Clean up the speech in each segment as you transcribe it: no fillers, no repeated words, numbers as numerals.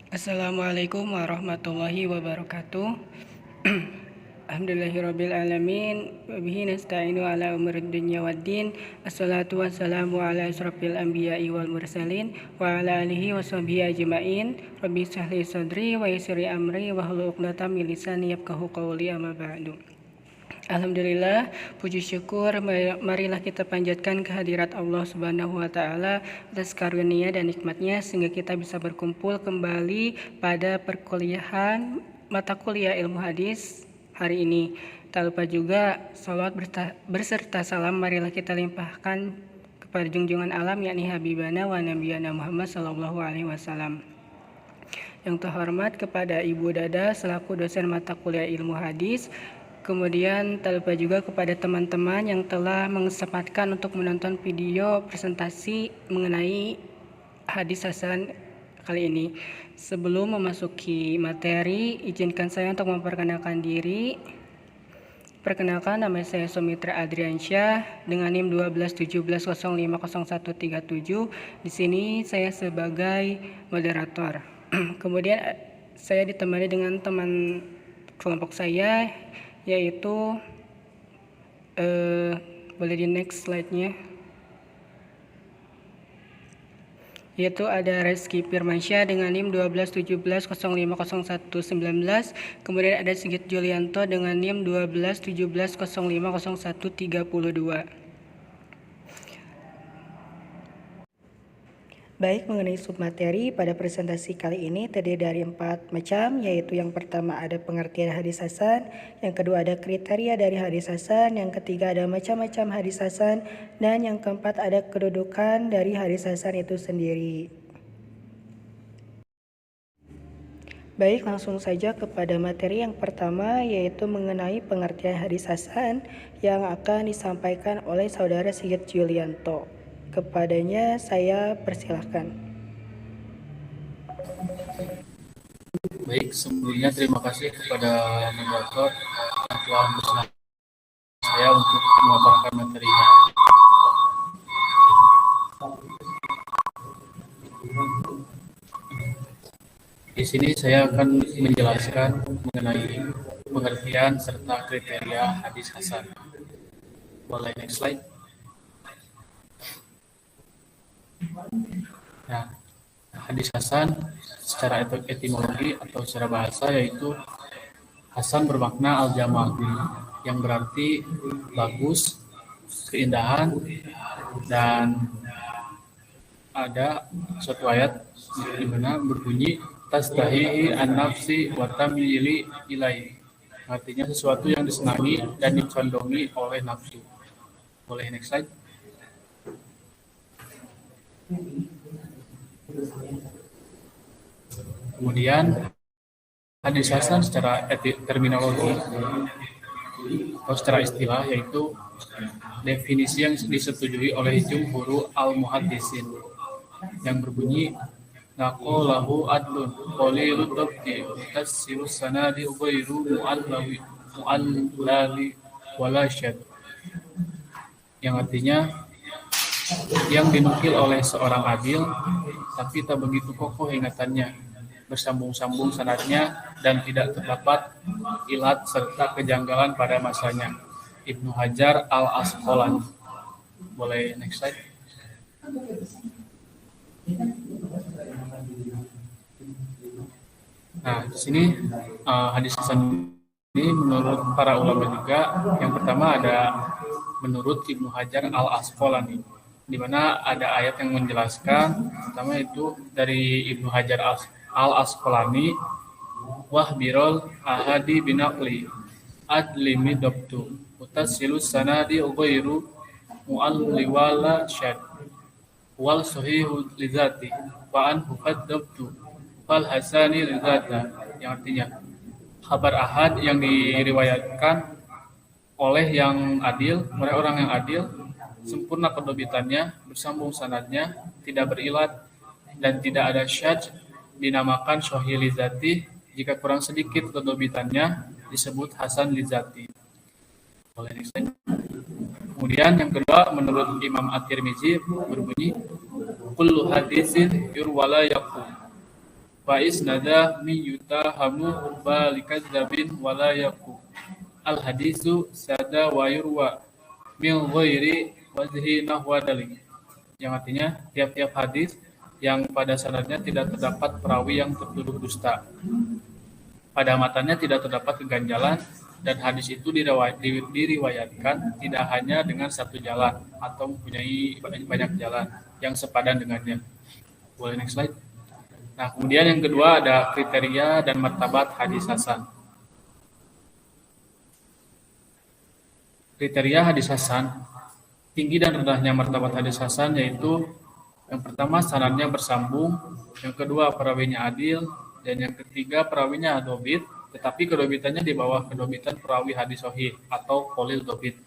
Assalamualaikum warahmatullahi wabarakatuh. Alhamdulillahirabbil alamin wa bihi nasta'inu ala umurid dunya waddin. Assalatu wassalamu ala asyrafil anbiya'i wal mursalin wa ala alihi wa sahbihi ajmain. Rabbi shrah li sadri wa yassir li amri wa hlul 'uqdatam min lisani yafqahu qawli, amma ba'du. Alhamdulillah, puji syukur marilah kita panjatkan kehadirat Allah Subhanahu wa taala atas karunia dan nikmatnya sehingga kita bisa berkumpul kembali pada perkuliahan mata kuliah ilmu hadis hari ini. Tak lupa juga salawat berserta salam marilah kita limpahkan kepada junjungan alam yakni Habibana wa Nabiyana Muhammad sallallahu alaihi wasallam. Yang terhormat kepada Ibu Dada selaku dosen mata kuliah ilmu hadis. Kemudian tak lupa juga kepada teman-teman yang telah mengesempatkan untuk menonton video presentasi mengenai hadis hasan kali ini. Sebelum memasuki materi, izinkan saya untuk memperkenalkan diri. Perkenalkan, nama saya Sumitra Adriansyah dengan NIM 1217050137. Di sini saya sebagai moderator. Kemudian saya ditemani dengan teman kelompok saya, yaitu boleh di next slide-nya, yaitu ada Reski Firmansyah dengan NIM 1217050119. Kemudian ada Sigit Julianto dengan NIM 1217050132. Baik, mengenai submateri pada presentasi kali ini terdiri dari 4 macam, yaitu yang pertama ada pengertian hadis hasan, yang kedua ada kriteria dari hadis hasan, yang ketiga ada macam-macam hadis hasan, dan yang keempat ada kedudukan dari hadis hasan itu sendiri. Baik, langsung saja kepada materi yang pertama, yaitu mengenai pengertian hadis hasan yang akan disampaikan oleh Saudara Sigit Julianto. Kepadanya saya persilahkan. Baik, sebelumnya terima kasih kepada moderator yang telah bersama saya untuk memaparkan materinya. Di sini saya akan menjelaskan mengenai pengertian serta kriteria hadis hasan. Boleh next slide. Nah, hadis hasan secara etimologi atau secara bahasa yaitu hasan bermakna al-jamal, yang berarti bagus, keindahan, dan ada suatu ayat di mana berbunyi tastahihi an-nafsi wa tamili ilai, artinya sesuatu yang disenangi dan dicondongi oleh nafsu. Boleh next slide. Kemudian hadis hasan secara terminologi atau secara istilah yaitu definisi yang disetujui oleh jumhur al-muhaddisin yang berbunyi naqalahu adlun qalilut tabti tasirus sanadi ghairu mu'allali wala syad, yang artinya yang dinukil oleh seorang adil tapi tak begitu kokoh ingatannya, bersambung-sambung sanadnya dan tidak terdapat ilat serta kejanggalan pada masanya. Ibnu Hajar al-Asqalani. Boleh next slide. Nah, di sini hadis hasan ini menurut para ulama juga. Yang pertama ada menurut Ibnu Hajar al-Asqalani, di mana ada ayat yang menjelaskan, pertama itu dari Ibnu Hajar al-Asqalani, wahbirul ahadi binaqli adlimi dabtu utasilus sanadi ghairu mu'alli wala syad wal sahihu lizati wa anhu haddabtu fal hasani lizata, yang artinya kabar ahad yang diriwayatkan oleh yang adil, oleh orang yang adil, sempurna pendobitannya, bersambung sanadnya, tidak berilat, dan tidak ada syadz, dinamakan sahih lizati. Jika kurang sedikit pendobitannya, disebut hasan lizati. Boleh next slide. Kemudian yang kedua, menurut Imam At-Tirmizi berbunyi kullu hadisin yurwala yaqum Wa isnada mi yutahamu balikadzabin wala yaku. Al hadisu sada wa yurwa min ghairi wajhi nahwa dalik. Yang artinya tiap-tiap hadis yang pada sanadnya tidak terdapat perawi yang tertuduh dusta. Pada matanya tidak terdapat keganjalan dan hadis itu diriwayatkan tidak hanya dengan satu jalan atau mempunyai banyak jalan yang sepadan dengannya. Boleh next slide. Nah, kemudian yang kedua ada kriteria dan martabat hadis hasan. Kriteria hadis hasan, tinggi dan rendahnya martabat hadis hasan yaitu yang pertama sanadnya bersambung, yang kedua perawinya adil, dan yang ketiga perawinya dobit, tetapi kedobitannya di bawah kedobitan perawi hadis sahih atau qalil dobit.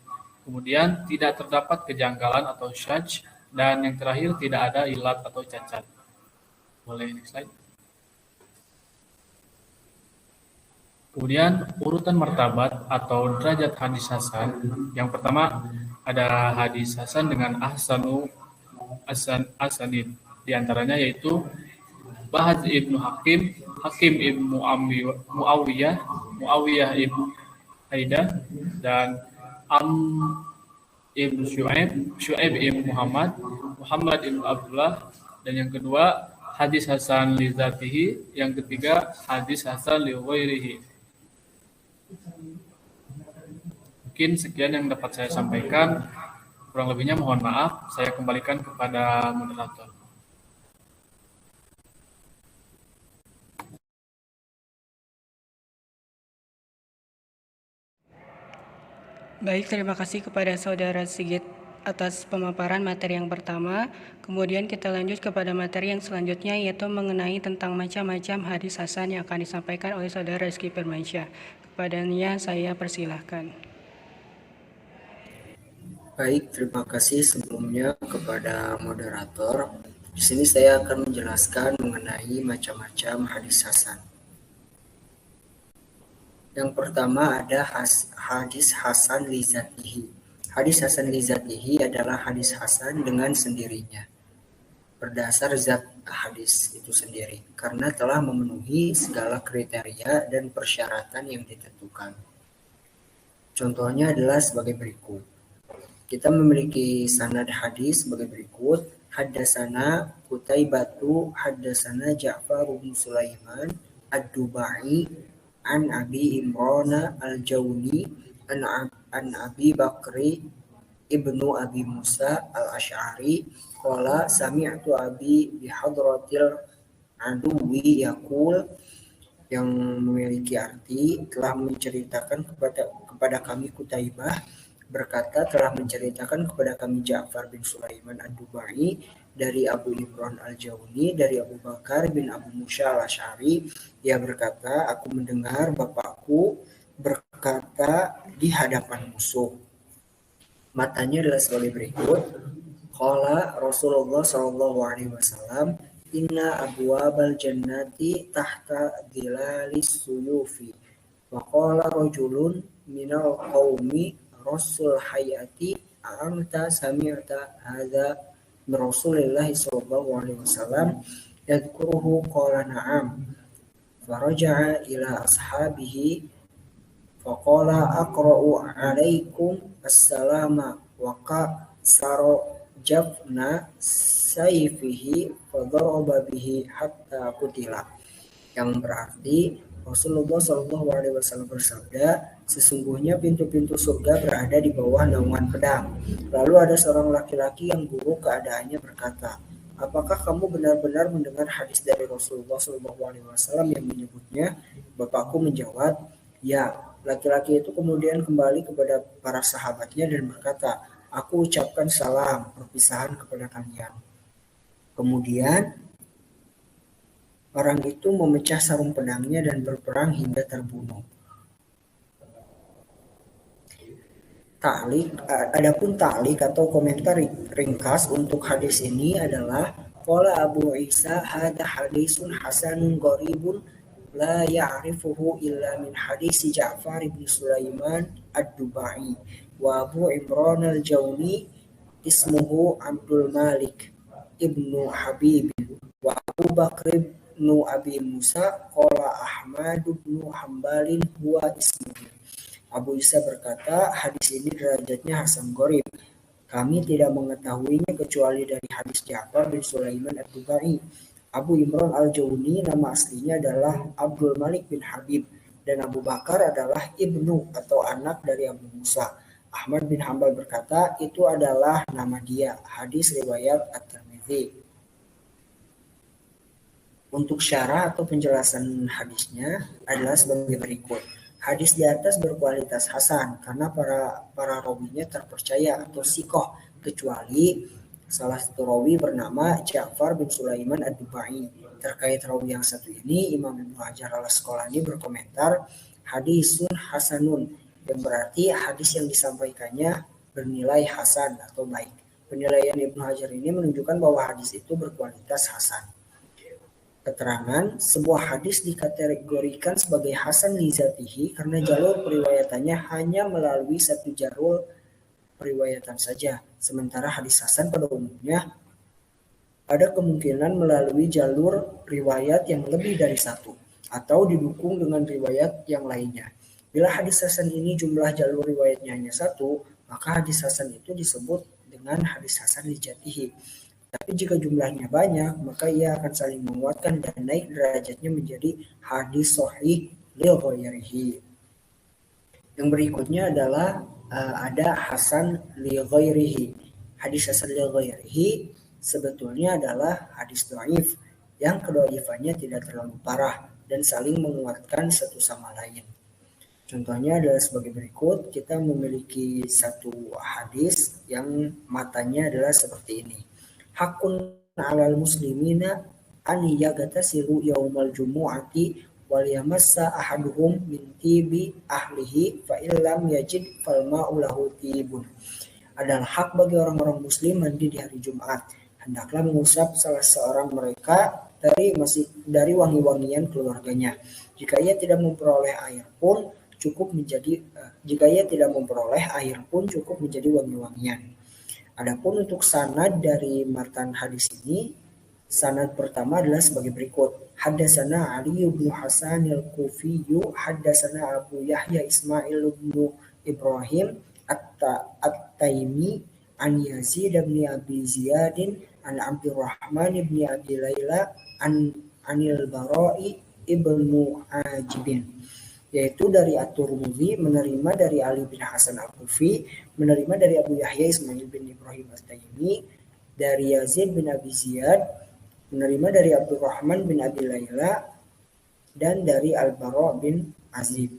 Kemudian tidak terdapat kejanggalan atau syadz, dan yang terakhir tidak ada ilat atau cacat. Boleh next slide. Kemudian urutan martabat atau derajat hadis hasan. Yang pertama ada hadis hasan dengan asanid. Di antaranya yaitu Bahz ibnu Hakim, Hakim ibnu Muawiyah ibnu Haidah, dan ibnu Syuaib ibnu Muhammad ibnu Abdullah. Dan yang kedua hadis hasan li dzatihi, yang ketiga hadis hasan li ghairihi. Mungkin sekian yang dapat saya sampaikan. Kurang lebihnya mohon maaf. Saya kembalikan kepada moderator. Baik, terima kasih kepada Saudara Sigit atas pemaparan materi yang pertama. Kemudian kita lanjut kepada materi yang selanjutnya, yaitu mengenai tentang macam-macam hadis hasan yang akan disampaikan oleh Saudara Rizky Firmansyah. Kepadanya saya persilahkan. Baik, terima kasih sebelumnya kepada moderator. Di sini saya akan menjelaskan mengenai macam-macam hadis hasan. Yang pertama ada hadis hasan li dzatihi. Hadis hasan li dzatihi adalah hadis hasan dengan sendirinya, berdasar zat hadis itu sendiri, karena telah memenuhi segala kriteria dan persyaratan yang ditentukan. Contohnya adalah sebagai berikut. Kita memiliki sanad hadis sebagai berikut. Haddasana Qutaibatu, haddasana Ja'far bin Sulaiman ad-Dubai an Abi Imran al-Jawni an Abi Bakri ibnu Abi Musa al-Ash'ari qala sami'tu Abi bihadratil aduwi yaqul, yang memiliki arti telah menceritakan kepada kami Qutaibah berkata telah menceritakan kepada kami Ja'far bin Sulaiman ad-Dubai dari Abu Imran al-Jawni dari Abu Bakar bin Abu Musa al-Ash'ari. Ia berkata, aku mendengar bapakku berkata di hadapan musuh. Matanya adalah sebagai berikut. Qala Rasulullah SAW, inna abwabal jannati tahta dhilalis suyufi. Wa qala rajulun minal qaumi Rasul hayati anta sami'ta hadza min Rasulillah sallallahu alaihi wasallam yadhkuruhu qala na'am faraja'a ila ashabihi faqala aqra'u alaikum assalama wa sarajafna sayfihi fadaraba bihi hatta qutila, yang berarti Rasulullah SAW bersabda, sesungguhnya pintu-pintu surga berada di bawah naungan pedang. Lalu ada seorang laki-laki yang buruk keadaannya berkata, apakah kamu benar-benar mendengar hadis dari Rasulullah SAW yang menyebutnya? Bapakku menjawab, ya. Laki-laki itu kemudian kembali kepada para sahabatnya dan berkata, aku ucapkan salam perpisahan kepada kalian. Kemudian orang itu memecah sarung pedangnya dan berperang hingga terbunuh. Adapun ta'liq atau komentar ringkas untuk hadis ini adalah qala Abu Isa hadza hadisun hasanun gharibun la ya'rifuhu illa min hadis Ja'far bin Sulaiman ad-Dubai wa Abu Imran al-Jawni ismuhu Abdul Malik ibnu Habib wa Abu Bakr ibnu Abi Musa qala Ahmad ibnu Hambalin huwa ismuhu. Abu Isa berkata, hadis ini derajatnya hasan gharib. Kami tidak mengetahuinya kecuali dari hadis Ja'far bin Sulaiman ad-Dubai. Abu Imran al-Jawni nama aslinya adalah Abdul Malik bin Habib dan Abu Bakar adalah ibnu atau anak dari Abu Musa. Ahmad bin Hambal berkata, itu adalah nama dia. Hadis riwayat At-Tirmidzi. Untuk syarah atau penjelasan hadisnya adalah sebagai berikut. Hadis di atas berkualitas hasan karena para rawinya terpercaya atau sikoh, kecuali salah satu rawi bernama Ja'far bin Sulaiman ad-Dubai. Terkait rawi yang satu ini, Imam Ibnu Hajar al-Asqalani berkomentar, hadisun hasanun, yang berarti hadis yang disampaikannya bernilai hasan atau baik. Penilaian Ibnu Hajar ini menunjukkan bahwa hadis itu berkualitas hasan. Keterangan, sebuah hadis dikategorikan sebagai hasan li zatihi karena jalur periwayatannya hanya melalui satu jalur periwayatan saja. Sementara hadis hasan pada umumnya ada kemungkinan melalui jalur riwayat yang lebih dari satu atau didukung dengan riwayat yang lainnya. Bila hadis hasan ini jumlah jalur riwayatnya hanya satu, maka hadis hasan itu disebut dengan hadis hasan li zatihi. Tapi jika jumlahnya banyak, maka ia akan saling menguatkan dan naik derajatnya menjadi hadis sahih li ghairihi. Yang berikutnya adalah ada hasan li ghairihi. Hadis hasan li ghairihi sebetulnya adalah hadis dhaif yang kedhaifannya tidak terlalu parah dan saling menguatkan satu sama lain. Contohnya adalah sebagai berikut, kita memiliki satu hadis yang matanya adalah seperti ini. Hakun 'alal muslimina an yagatasilu yaumal jumu'ati wal yamassa ahaduhum min tibi ahlihi fa illam yajid fal ma'u lahu tibun. Adalah hak bagi orang-orang muslim mandi di hari Jumat. Hendaklah mengusap salah seorang mereka dari wangi-wangian keluarganya. Jika ia tidak memperoleh air pun cukup menjadi wangi-wangian. Adapun untuk sanad dari matan hadis ini, sanad pertama adalah sebagai berikut. Haddatsana Ali bin Hasan al-Kufi, haddatsana Abu Yahya Ismail bin Ibrahim at-Taimi an Yazid bin Abi Ziyad an Abdurrahman bin Abi Laila anil Bara'i ibnu Ajibin, yaitu dari At-Tirmidzi menerima dari Ali bin Hasan al-Kufi, menerima dari Abu Yahya Ismail bin Ibrahim at-Taimi, dari Yazid bin Abi Ziyad, menerima dari Abdurrahman bin Abi Laila, dan dari Al-Bara bin Azib.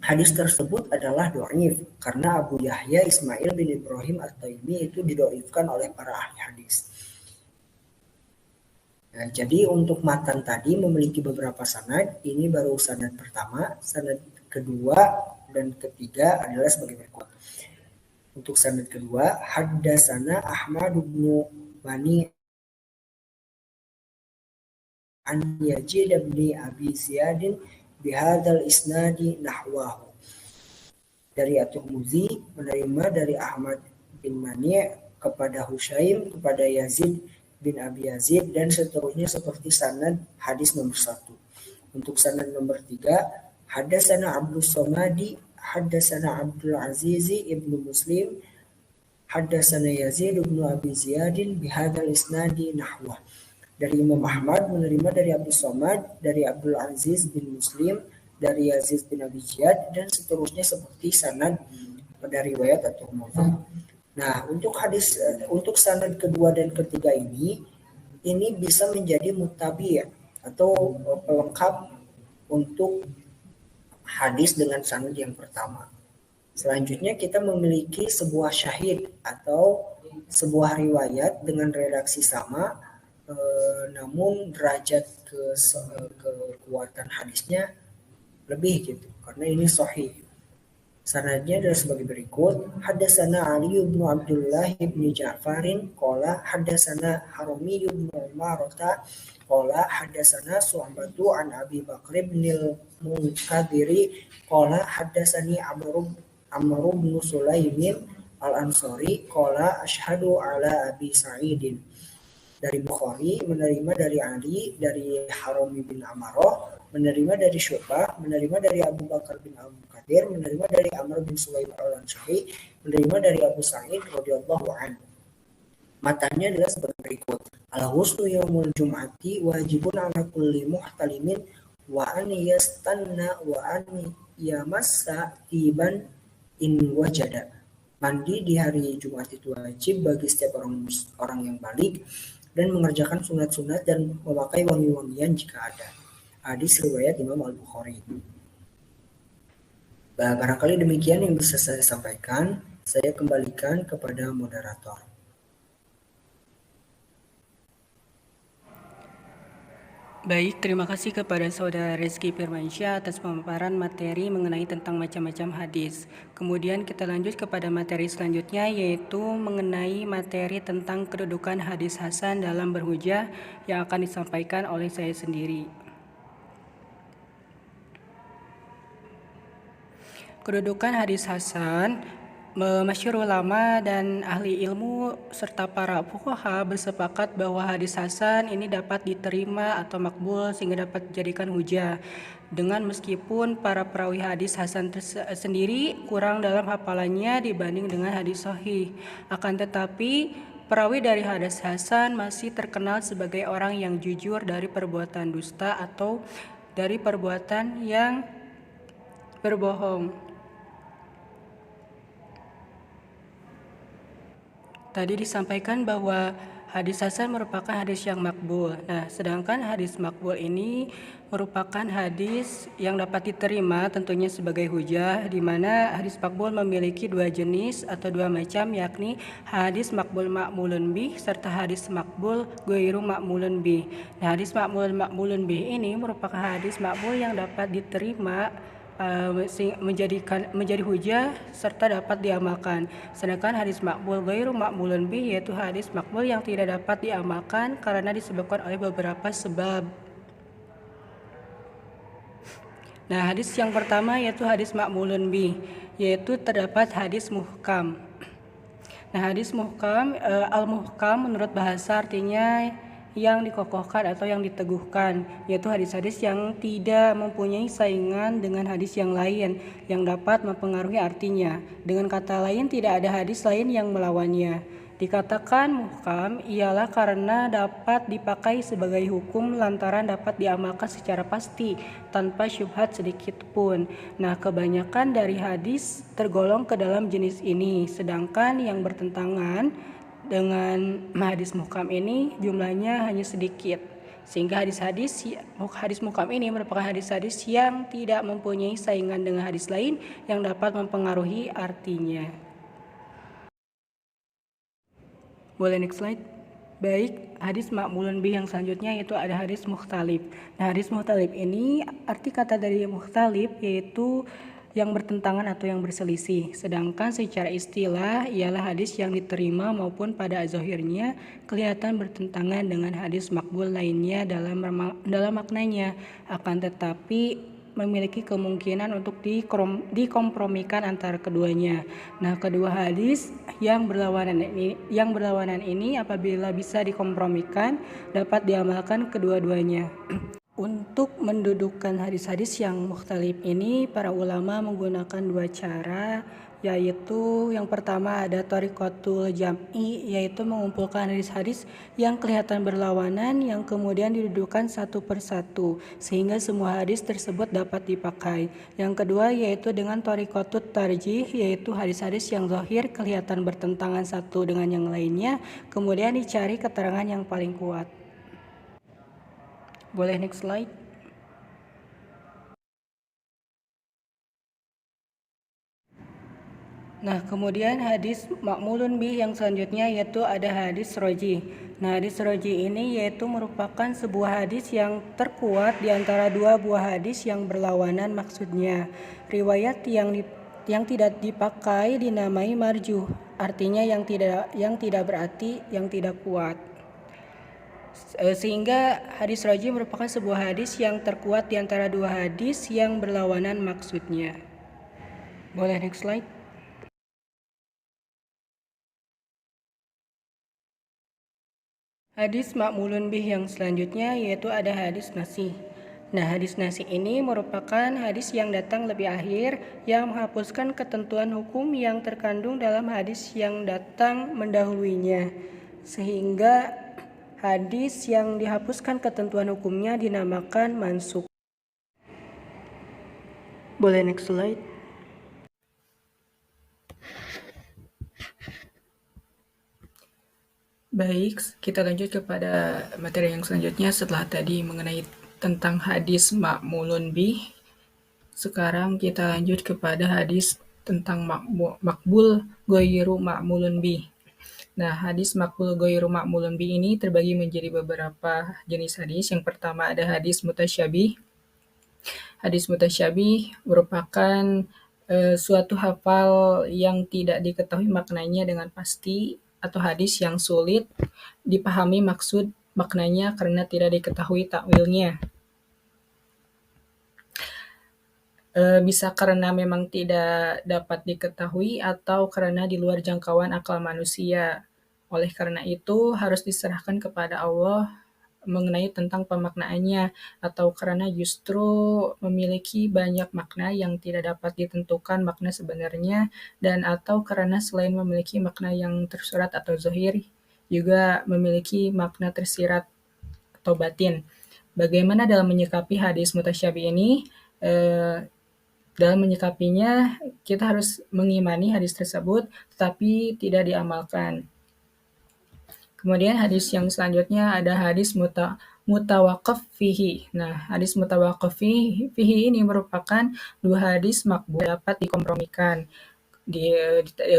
Hadis tersebut adalah dhaif karena Abu Yahya Ismail bin Ibrahim at-Taimi itu didhaifkan oleh para ahli hadis. Nah, jadi untuk matan tadi memiliki beberapa sanad. Ini baru sanad pertama, sanad kedua dan ketiga adalah sebagai berikut. Untuk sanad kedua, haddatsana Ahmad bin Mani an Yazid bin Abi Ziyad bihadzal isnadi nahwahu. Dari At-Tirmidzi menerima dari Ahmad bin Mani kepada Husyaim kepada Yazid bin Abi Yazid dan seterusnya seperti sanad hadis nomor 1. Untuk sanad nomor 3, haddatsana Abdul Somadi, haddatsana Abdul Aziz ibnu Muslim, haddatsana Yazid ibnu Abi Ziyad bihadzal isnadi nahwa. Dari Imam Ahmad menerima dari Abdul Somad, dari Abdul Aziz bin Muslim, dari Yazid bin Abi Ziyad dan seterusnya seperti sanad pada riwayat At-Tirmidzi. Nah, untuk sanad kedua dan ketiga ini bisa menjadi mutabi atau pelengkap untuk hadis dengan sanad yang pertama. Selanjutnya kita memiliki sebuah syahid atau sebuah riwayat dengan redaksi sama, namun derajat kekuatan hadisnya lebih gitu, karena ini sahih. Sanadnya adalah sebagai berikut. Haddatsana Ali bin Abdullah bin Ja'farin qala haddatsana Harami bin Umarata qala haddatsana Su'batu an Abi Bakr bin al-Munkadiri qala haddatsani Amr bin Sulaimin al-Ansari qala asyhadu ala Abi Sa'idin. dari Bukhari, menerima dari Ali, dari Harami bin Amaroh, menerima dari Syu'bah, menerima dari Abu Bakar bin Abu Qadir, menerima dari Amr bin Sulaim al-Ansari, menerima dari Abu Sa'id radhiyallahu anhu. Matanya adalah sebagai berikut. Al-ghuslu yaumul jum'ati wajibun ala kulli muhtalimin wa an yastanna wa an yamassa tiban in wajada. Mandi di hari Jumat itu wajib bagi setiap orang yang balik dan mengerjakan sunat-sunat dan memakai wangi-wangian jika ada. Hadis riwayat Imam Al-Bukhari. Barangkali demikian yang bisa saya sampaikan. Saya kembalikan kepada moderator. Baik, terima kasih kepada Saudara Rizky Firmansyah atas pemaparan materi mengenai tentang macam-macam hadis. Kemudian kita lanjut kepada materi selanjutnya, yaitu mengenai materi tentang kedudukan hadis hasan dalam berhujah yang akan disampaikan oleh saya sendiri. Kedudukan hadis hasan, masyhur ulama dan ahli ilmu serta para fuqaha bersepakat bahwa hadis hasan ini dapat diterima atau makbul sehingga dapat dijadikan hujah. Dengan meskipun para perawi hadis hasan sendiri kurang dalam hafalannya dibanding dengan hadis sahih. Akan tetapi perawi dari hadis hasan masih terkenal sebagai orang yang jujur dari perbuatan dusta atau dari perbuatan yang berbohong. Tadi disampaikan bahwa hadis hasan merupakan hadis yang makbul. Nah, sedangkan hadis makbul ini merupakan hadis yang dapat diterima tentunya sebagai hujah, di mana hadis makbul memiliki dua jenis atau dua macam, yakni hadis makbul ma'mulun bih serta hadis makbul ghairu ma'mulun bih. Nah, hadis ma'mulun bih ini merupakan hadis makbul yang dapat diterima menjadi hujah serta dapat diamalkan. Sedangkan hadis makbul ghairu ma'mulun bih yaitu hadis makbul yang tidak dapat diamalkan karena disebabkan oleh beberapa sebab. Nah, hadis yang pertama yaitu hadis ma'mulun bih, yaitu terdapat hadis muhkam. Nah, hadis muhkam, al-muhkam menurut bahasa artinya yang dikokohkan atau yang diteguhkan, yaitu hadis-hadis yang tidak mempunyai saingan dengan hadis yang lain yang dapat mempengaruhi artinya. Dengan kata lain, tidak ada hadis lain yang melawannya. Dikatakan muhkam ialah karena dapat dipakai sebagai hukum lantaran dapat diamalkan secara pasti tanpa syubhat sedikit pun. Nah, kebanyakan dari hadis tergolong ke dalam jenis ini, sedangkan yang bertentangan dengan hadis muhkam ini jumlahnya hanya sedikit, sehingga hadis muhkam ini merupakan hadis-hadis yang tidak mempunyai saingan dengan hadis lain yang dapat mempengaruhi artinya. Boleh next slide. Baik, hadis ma'mulun bih yang selanjutnya yaitu ada hadis mukhtalif. Nah, hadis mukhtalif ini arti kata dari mukhtalif yaitu yang bertentangan atau yang berselisih. Sedangkan secara istilah ialah hadis yang diterima maupun pada zahirnya kelihatan bertentangan dengan hadis makbul lainnya dalam maknanya, akan tetapi memiliki kemungkinan untuk dikompromikan antara keduanya. Nah, kedua hadis yang berlawanan ini apabila bisa dikompromikan dapat diamalkan kedua-duanya. Untuk mendudukkan hadis-hadis yang mukhtalif ini, para ulama menggunakan dua cara, yaitu yang pertama ada thariqatul jam'i, yaitu mengumpulkan hadis-hadis yang kelihatan berlawanan yang kemudian didudukkan satu persatu sehingga semua hadis tersebut dapat dipakai. Yang kedua yaitu dengan thariqatut tarjih, yaitu hadis-hadis yang zahir kelihatan bertentangan satu dengan yang lainnya, kemudian dicari keterangan yang paling kuat. Boleh next slide. Nah, kemudian hadis ma'mulun bih yang selanjutnya yaitu ada hadis rajih. Nah, hadis rajih ini yaitu merupakan sebuah hadis yang terkuat di antara dua buah hadis yang berlawanan maksudnya. Riwayat yang tidak dipakai dinamai marjuh, artinya yang tidak berarti yang tidak kuat. Sehingga hadis rajih merupakan sebuah hadis yang terkuat di antara dua hadis yang berlawanan maksudnya. Boleh next slide. Hadis ma'mulun bih yang selanjutnya yaitu ada hadis nasih. Nah, hadis nasih ini merupakan hadis yang datang lebih akhir yang menghapuskan ketentuan hukum yang terkandung dalam hadis yang datang mendahuluinya. Sehingga hadis yang dihapuskan ketentuan hukumnya dinamakan mansukh. Boleh next slide. Baik, kita lanjut kepada materi yang selanjutnya setelah tadi mengenai tentang hadis ma'mulun bih. Sekarang kita lanjut kepada hadis tentang makbul ghairu ma'mulun bih. Nah, hadis makbul ghairu ma'mulun bih ini terbagi menjadi beberapa jenis hadis. Yang pertama ada hadis mutasyabih. Hadis mutasyabih merupakan suatu hafal yang tidak diketahui maknanya dengan pasti atau hadis yang sulit dipahami maksud maknanya karena tidak diketahui takwilnya. Bisa karena memang tidak dapat diketahui atau karena di luar jangkauan akal manusia. Oleh karena itu harus diserahkan kepada Allah mengenai tentang pemaknaannya, atau karena justru memiliki banyak makna yang tidak dapat ditentukan makna sebenarnya, dan atau karena selain memiliki makna yang tersurat atau zahir, juga memiliki makna tersirat atau batin. Bagaimana dalam menyikapi hadis mutasyabih ini? Dalam menyikapinya, kita harus mengimani hadis tersebut, tetapi tidak diamalkan. Kemudian hadis yang selanjutnya ada hadis mutawaqaf fihi. Nah, hadis mutawaqaf fihi ini merupakan dua hadis makbul dapat dikompromikan.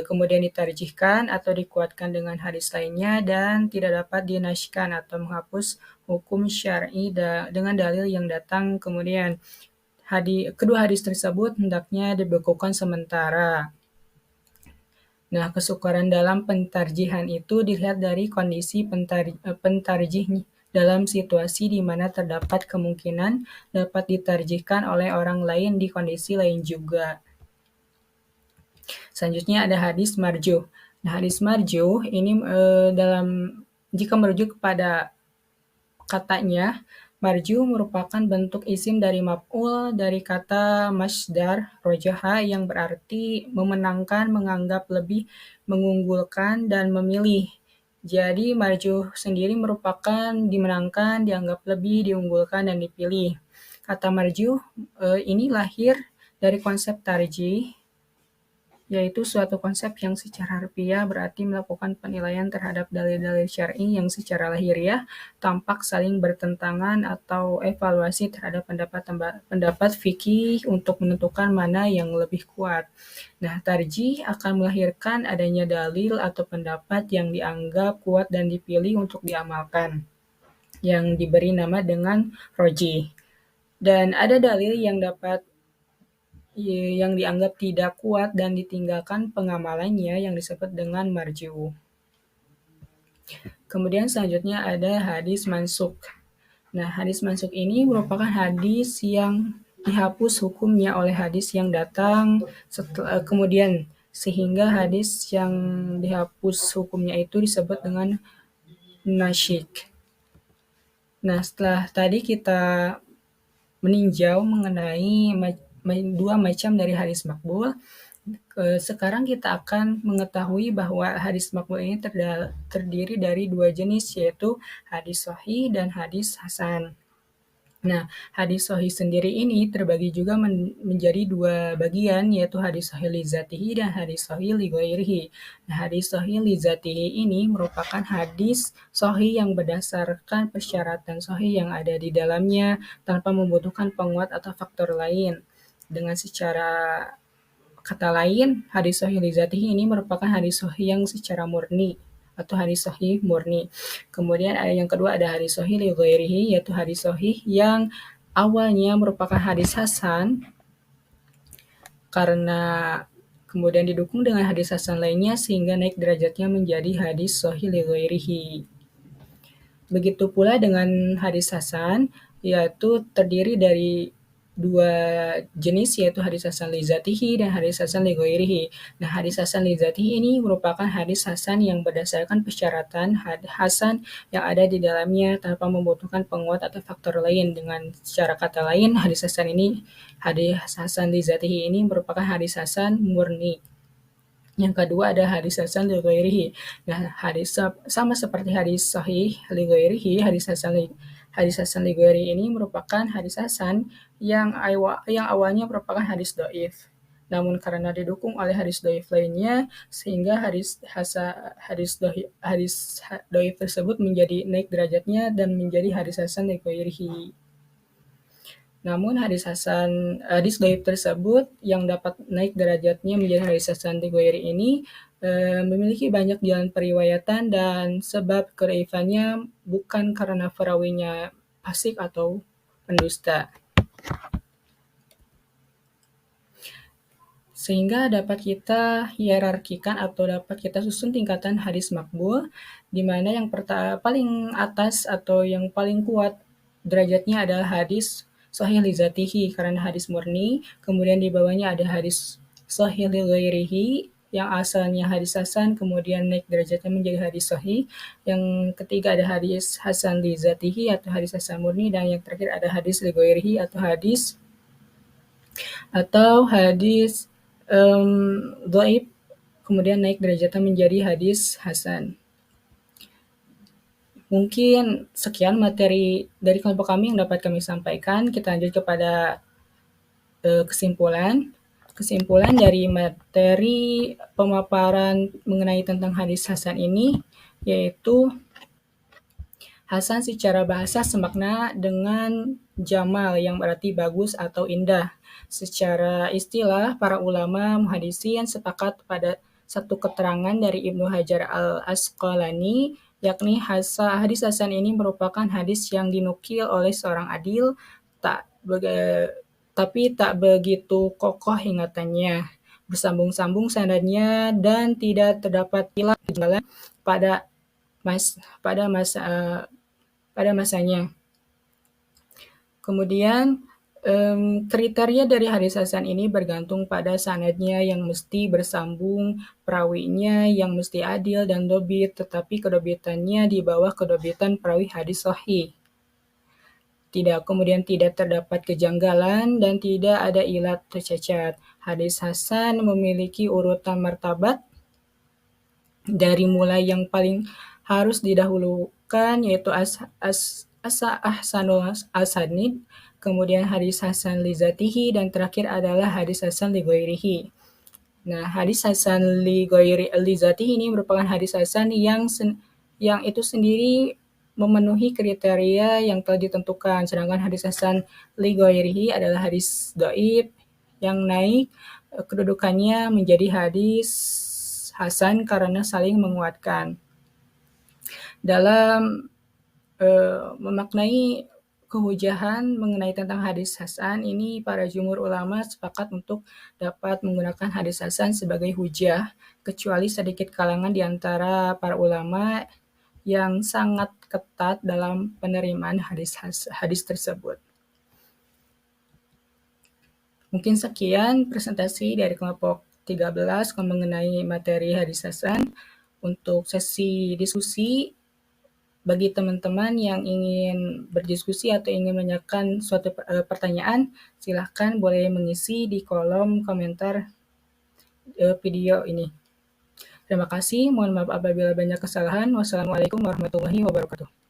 Kemudian ditarjihkan atau dikuatkan dengan hadis lainnya dan tidak dapat dinasykan atau menghapus hukum syar'i dengan dalil yang datang kemudian. Kedua hadis tersebut hendaknya dibekukan sementara. Nah, kesukaran dalam pentarjihan itu dilihat dari kondisi pentarjih dalam situasi di mana terdapat kemungkinan dapat ditarjihkan oleh orang lain di kondisi lain juga. Selanjutnya ada hadis marjuh. Nah, hadis marjuh ini jika merujuk kepada katanya, marjuh merupakan bentuk isim dari maf'ul dari kata masdar rojaha yang berarti memenangkan, menganggap lebih, mengunggulkan, dan memilih. Jadi marjuh sendiri merupakan dimenangkan, dianggap lebih, diunggulkan, dan dipilih. Kata marjuh ini lahir dari konsep tarjih, yaitu suatu konsep yang secara harfiah berarti melakukan penilaian terhadap dalil-dalil syar'i yang secara lahiriah tampak saling bertentangan atau evaluasi terhadap pendapat fikih untuk menentukan mana yang lebih kuat. Nah, tarjih akan melahirkan adanya dalil atau pendapat yang dianggap kuat dan dipilih untuk diamalkan, yang diberi nama dengan rojih. Dan ada dalil yang dianggap tidak kuat dan ditinggalkan pengamalannya yang disebut dengan marjuh. Kemudian selanjutnya ada hadis mansukh. Nah, hadis mansukh ini merupakan hadis yang dihapus hukumnya oleh hadis yang datang kemudian, sehingga hadis yang dihapus hukumnya itu disebut dengan nasyikh. Nah, setelah tadi kita meninjau mengenai dua macam dari hadis makbul, sekarang kita akan mengetahui bahwa hadis makbul ini terdiri dari dua jenis, yaitu hadis sahih dan hadis hasan. Nah, hadis sahih sendiri ini terbagi juga menjadi dua bagian, yaitu hadis sahih li dzatihi dan hadis sahih li ghairihi. Nah, hadis sahih li dzatihi ini merupakan hadis sahih yang berdasarkan persyaratan sahih yang ada di dalamnya tanpa membutuhkan penguat atau faktor lain. Dengan secara kata lain, hadis sahih li dzatihi ini merupakan hadis sahih yang secara murni atau hadis sahih murni. Kemudian yang kedua ada hadis sahih li ghairihi, yaitu hadis sahih yang awalnya merupakan hadis hasan karena kemudian didukung dengan hadis hasan lainnya sehingga naik derajatnya menjadi hadis sahih li ghairihi. Begitu pula dengan hadis hasan, yaitu terdiri dari dua jenis, yaitu hadis hasan li dzatihi dan hadis hasan li ghairihi. Nah, hadis hasan li dzatihi ini merupakan hadis hasan yang berdasarkan persyaratan hasan yang ada di dalamnya tanpa membutuhkan penguat atau faktor lain. Dengan secara kata lain, hadis hasan li dzatihi ini merupakan hadis hasan murni. Yang kedua ada hadis hasan li ghairihi. Nah, sama seperti hadis sahih li ghairihi, hadis hasan li ghairihi ini merupakan hadis hasan yang awalnya merupakan hadis dhaif. Namun karena didukung oleh hadis dhaif lainnya, sehingga hadis dhaif tersebut menjadi naik derajatnya dan menjadi hadis hasan li ghairihi. Namun hadis dhaif tersebut yang dapat naik derajatnya menjadi hadis hasan li ghairihi ini memiliki banyak jalan periwayatan dan sebab kedhaifannya bukan karena perawinya fasik atau pendusta. Sehingga dapat kita hierarkikan atau dapat kita susun tingkatan hadis maqbul, di mana yang paling atas atau yang paling kuat derajatnya adalah hadis sahih li dzatihi karena hadis murni, kemudian di bawahnya ada hadis sahih li ghairihi yang asalnya hadis hasan, kemudian naik derajatnya menjadi hadis sahih. Yang ketiga ada hadis hasan li dzatihi atau hadis hasan murni, dan yang terakhir ada hadis li ghairihi atau hadis dhaif, kemudian naik derajatnya menjadi hadis hasan. Mungkin sekian materi dari kelompok kami yang dapat kami sampaikan. Kita lanjut kepada kesimpulan. Kesimpulan dari materi pemaparan mengenai tentang hadis hasan ini, yaitu hasan secara bahasa semakna dengan jamal yang berarti bagus atau indah. Secara istilah, para ulama muhadisin sepakat pada satu keterangan dari Ibnu Hajar al-Asqalani, yakni hadis hasan ini merupakan hadis yang dinukil oleh seorang adil, tapi tak begitu kokoh ingatannya, bersambung-sambung sanadnya, dan tidak terdapat khilaf kejanggalan pada masanya. Kemudian kriteria dari hadis hasan ini bergantung pada sanadnya yang mesti bersambung, perawinya yang mesti adil dan dobit, tetapi kedobitannya di bawah kedobitan perawi hadis sahih. Kemudian tidak terdapat kejanggalan dan tidak ada ilat tercacat. Hadis hasan memiliki urutan martabat dari mulai yang paling harus didahulukan, yaitu ahsanul asanid, kemudian hadis hasan li dzatihi, dan terakhir adalah hadis hasan li ghairihi. Nah, hadis hasan li dzatihi ini merupakan hadis hasan yang itu sendiri memenuhi kriteria yang telah ditentukan, sedangkan hadis hasan li ghairihi adalah hadis dhaif yang naik kedudukannya menjadi hadis hasan karena saling menguatkan. Dalam memaknai kehujahan mengenai tentang hadis hasan ini, para jumhur ulama sepakat untuk dapat menggunakan hadis hasan sebagai hujah, kecuali sedikit kalangan di antara para ulama yang sangat ketat dalam penerimaan hadis tersebut. Mungkin sekian presentasi dari kelompok 13 mengenai materi hadis hasan. Untuk sesi diskusi, bagi teman-teman yang ingin berdiskusi atau ingin menanyakan suatu pertanyaan, silahkan boleh mengisi di kolom komentar video ini. Terima kasih, mohon maaf apabila banyak kesalahan. Wassalamualaikum warahmatullahi wabarakatuh.